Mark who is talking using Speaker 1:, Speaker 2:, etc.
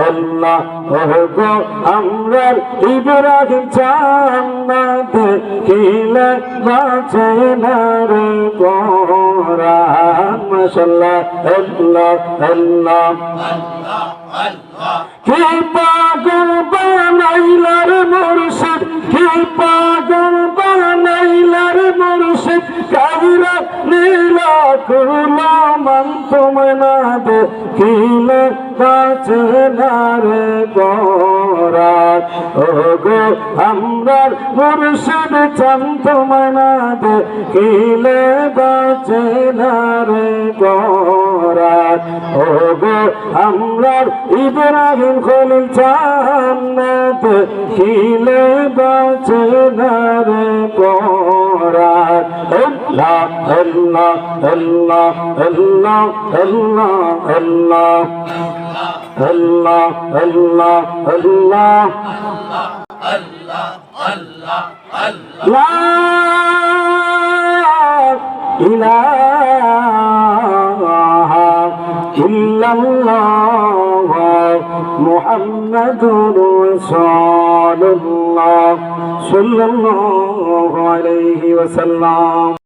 Speaker 1: আল্লাহ ওগো আমরার ইব্রাহিম জান্নাত দেখিলে বাঁচে না রে পরাণ মাশাআল্লাহ আল্লাহ আল্লাহ কি পাগল বানাইলার মুর্শিদ কি পাগল বানাইলার মুর্শিদ কাহিরা নীলা কুলা মন তুমি না দেখিলে বাঁচে না রে পরাণ ওগো আমরার মুর্শিদ চান তুমি না দেখিলে বাঁচে না রে পরাণ ওগো আমরার ইব্রাহিম খলিল জান্নাত দেখিলে বাঁচে না রে পরাণ আল্লাহ আল্লাহ আল্লাহ আল্লাহ আল্লাহ আল্লাহ আল্লাহ আল্লাহ আল্লাহ লা ইলাহা ইল্লাল্লাহ মুহাম্মাদুর রাসূলুল্লাহ সাল্লাল্লাহু আলাইহি ওয়াসাল্লাম।